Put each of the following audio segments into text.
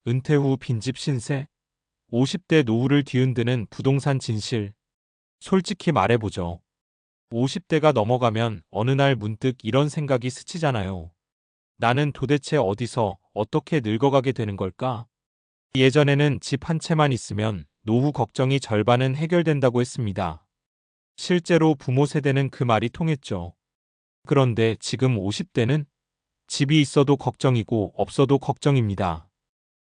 은퇴 후 빈집 신세? 50대 노후를 뒤흔드는 부동산 진실. 솔직히 말해보죠. 50대가 넘어가면 어느 날 문득 이런 생각이 스치잖아요. 나는 도대체 어디서 어떻게 늙어가게 되는 걸까? 예전에는 집 한 채만 있으면 노후 걱정이 절반은 해결된다고 했습니다. 실제로 부모 세대는 그 말이 통했죠. 그런데 지금 50대는 집이 있어도 걱정이고 없어도 걱정입니다.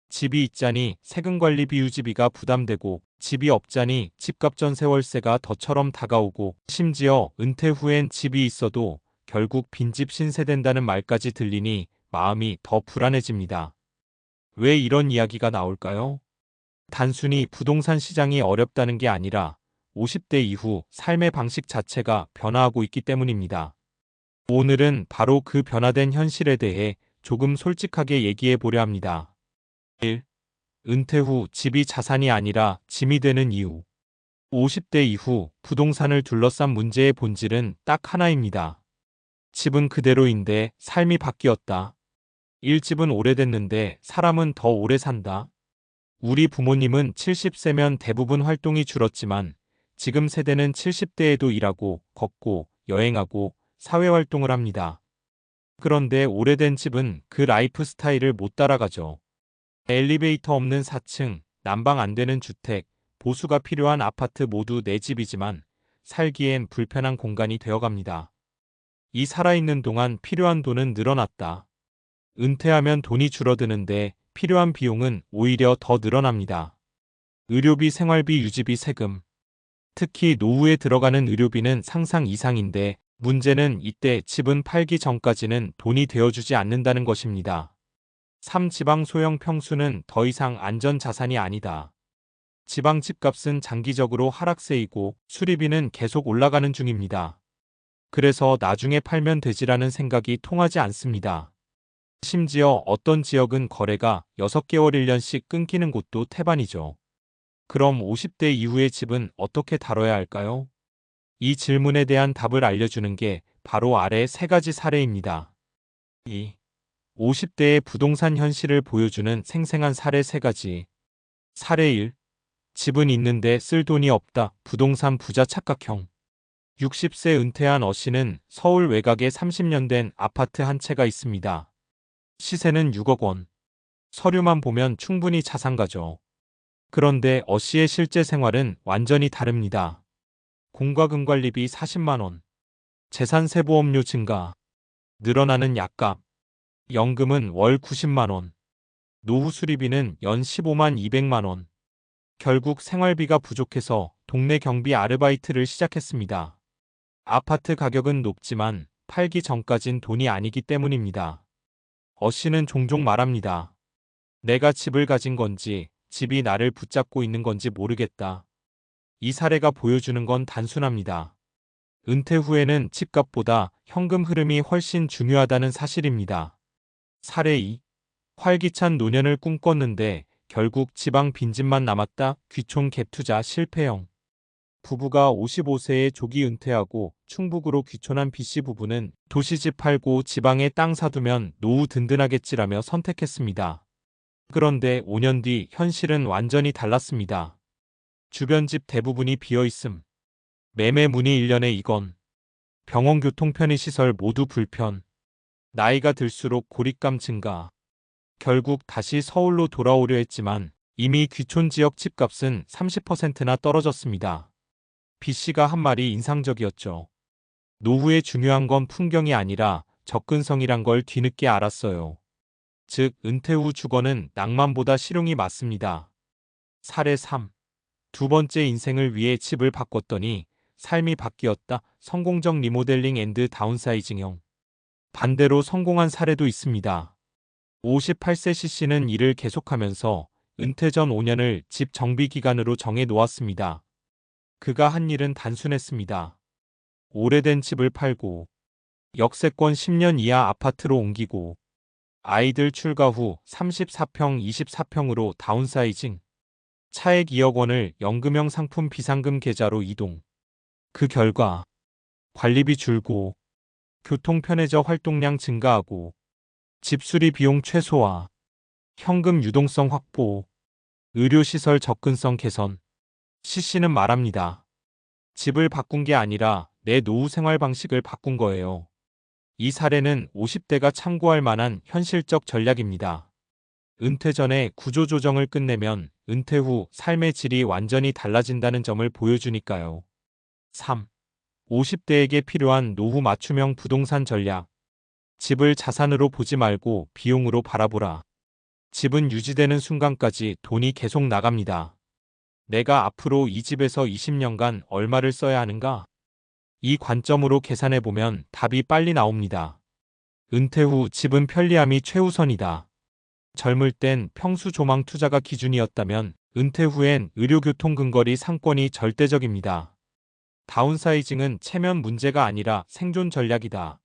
집이 있자니 세금관리비 유지비가 부담되고 집이 없자니 집값 전세 월세가 덫처럼 다가오고 심지어 은퇴 후엔 집이 있어도 결국 빈집 신세된다는 말까지 들리니 마음이 더 불안해집니다. 왜 이런 이야기가 나올까요? 단순히 부동산 시장이 어렵다는 게 아니라 50대 이후 삶의 방식 자체가 변화하고 있기 때문입니다. 오늘은 바로 그 변화된 현실에 대해 조금 솔직하게 얘기해 보려 합니다. 1. 은퇴 후 집이 자산이 아니라 짐이 되는 이유. 50대 이후 부동산을 둘러싼 문제의 본질은 딱 하나입니다. 집은 그대로인데 삶이 바뀌었다. 1. 집은 오래됐는데 사람은 더 오래 산다. 우리 부모님은 70세면 대부분 활동이 줄었지만 지금 세대는 70대에도 일하고 걷고 여행하고 사회활동을 합니다. 그런데 오래된 집은 그 라이프 스타일을 못 따라가죠. 엘리베이터 없는 4층, 난방 안 되는 주택, 보수가 필요한 아파트 모두 내 집이지만 살기엔 불편한 공간이 되어갑니다. 이 살아있는 동안 필요한 돈은 늘어났다. 은퇴하면 돈이 줄어드는데 필요한 비용은 오히려 더 늘어납니다. 의료비, 생활비, 유지비, 세금. 특히 노후에 들어가는 의료비는 상상 이상인데 문제는 이때 집은 팔기 전까지는 돈이 되어주지 않는다는 것입니다. 3. 지방 소형 평수는 더 이상 안전자산이 아니다. 지방 집값은 장기적으로 하락세이고 수리비는 계속 올라가는 중입니다. 그래서 나중에 팔면 되지라는 생각이 통하지 않습니다. 심지어 어떤 지역은 거래가 6개월 1년씩 끊기는 곳도 태반이죠. 그럼 50대 이후의 집은 어떻게 다뤄야 할까요? 이 질문에 대한 답을 알려주는 게 바로 아래 3가지 사례입니다. 2. 50대의 부동산 현실을 보여주는 생생한 사례 3가지. 사례 1. 집은 있는데 쓸 돈이 없다. 부동산 부자 착각형. 60세 은퇴한 어씨는 서울 외곽에 30년 된 아파트 한 채가 있습니다. 시세는 6억 원. 서류만 보면 충분히 자산가죠. 그런데 어씨의 실제 생활은 완전히 다릅니다. 공과금관리비 40만 원. 재산세보험료 증가. 늘어나는 약값. 연금은 월 90만 원. 노후 수리비는 연 15만 200만 원. 결국 생활비가 부족해서 동네 경비 아르바이트를 시작했습니다. 아파트 가격은 높지만 팔기 전까진 돈이 아니기 때문입니다. 어씨는 종종 말합니다. 내가 집을 가진 건지 집이 나를 붙잡고 있는 건지 모르겠다. 이 사례가 보여주는 건 단순합니다. 은퇴 후에는 집값보다 현금 흐름이 훨씬 중요하다는 사실입니다. 사례 2. 활기찬 노년을 꿈꿨는데 결국 지방 빈집만 남았다. 귀촌 갭 투자 실패형. 부부가 55세에 조기 은퇴하고 충북으로 귀촌한 B씨 부부는 도시집 팔고 지방에 땅 사두면 노후 든든하겠지라며 선택했습니다. 그런데 5년 뒤 현실은 완전히 달랐습니다. 주변 집 대부분이 비어있음. 매매 문의 1년에 2건. 병원 교통 편의시설 모두 불편. 나이가 들수록 고립감 증가. 결국 다시 서울로 돌아오려 했지만 이미 귀촌 지역 집값은 30%나 떨어졌습니다. B씨가 한 말이 인상적이었죠. 노후에 중요한 건 풍경이 아니라 접근성이란 걸 뒤늦게 알았어요. 즉, 은퇴 후 주거는 낭만보다 실용이 맞습니다. 사례 3. 두 번째 인생을 위해 집을 바꿨더니 삶이 바뀌었다. 성공적 리모델링 앤드 다운사이징형. 반대로 성공한 사례도 있습니다. 58세 C씨는 일을 계속하면서 은퇴 전 5년을 집 정비 기간으로 정해 놓았습니다. 그가 한 일은 단순했습니다. 오래된 집을 팔고 역세권 10년 이하 아파트로 옮기고 아이들 출가 후 34평 24평으로 다운사이징. 차액 2억 원을 연금형 상품 비상금 계좌로 이동. 그 결과 관리비 줄고 교통 편해져 활동량 증가하고 집수리 비용 최소화. 현금 유동성 확보, 의료시설 접근성 개선. CC는 말합니다. 집을 바꾼 게 아니라 내 노후 생활 방식을 바꾼 거예요. 이 사례는 50대가 참고할 만한 현실적 전략입니다. 은퇴 전에 구조조정을 끝내면 은퇴 후 삶의 질이 완전히 달라진다는 점을 보여주니까요. 3. 50대에게 필요한 노후 맞춤형 부동산 전략. 집을 자산으로 보지 말고 비용으로 바라보라. 집은 유지되는 순간까지 돈이 계속 나갑니다. 내가 앞으로 이 집에서 20년간 얼마를 써야 하는가? 이 관점으로 계산해보면 답이 빨리 나옵니다. 은퇴 후 집은 편리함이 최우선이다. 젊을 땐 평수 조망 투자가 기준이었다면 은퇴 후엔 의료교통 근거리 상권이 절대적입니다. 다운사이징은 체면 문제가 아니라 생존 전략이다.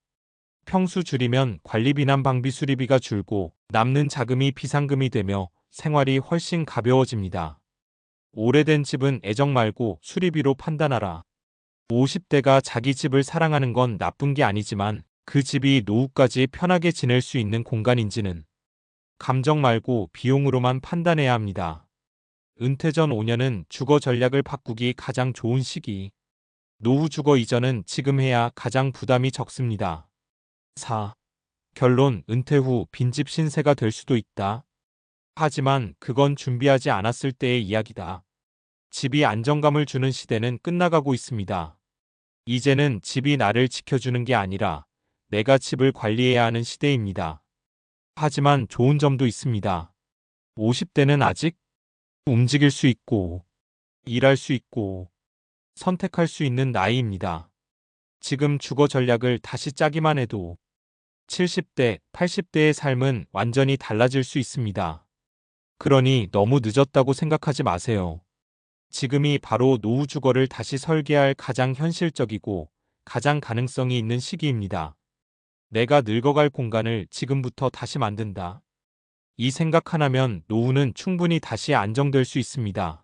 평수 줄이면 관리비난 방비 수리비가 줄고 남는 자금이 비상금이 되며 생활이 훨씬 가벼워집니다. 오래된 집은 애정 말고 수리비로 판단하라. 50대가 자기 집을 사랑하는 건 나쁜 게 아니지만 그 집이 노후까지 편하게 지낼 수 있는 공간인지는 감정 말고 비용으로만 판단해야 합니다. 은퇴 전 5년은 주거 전략을 바꾸기 가장 좋은 시기. 노후 주거 이전은 지금 해야 가장 부담이 적습니다. 4. 결론, 은퇴 후 빈집 신세가 될 수도 있다. 하지만 그건 준비하지 않았을 때의 이야기다. 집이 안정감을 주는 시대는 끝나가고 있습니다. 이제는 집이 나를 지켜주는 게 아니라 내가 집을 관리해야 하는 시대입니다. 하지만 좋은 점도 있습니다. 50대는 아직 움직일 수 있고, 일할 수 있고, 선택할 수 있는 나이입니다. 지금 주거 전략을 다시 짜기만 해도 70대, 80대의 삶은 완전히 달라질 수 있습니다. 그러니 너무 늦었다고 생각하지 마세요. 지금이 바로 노후 주거를 다시 설계할 가장 현실적이고 가장 가능성이 있는 시기입니다. 내가 늙어갈 공간을 지금부터 다시 만든다. 이 생각 하나면 노후는 충분히 다시 안정될 수 있습니다.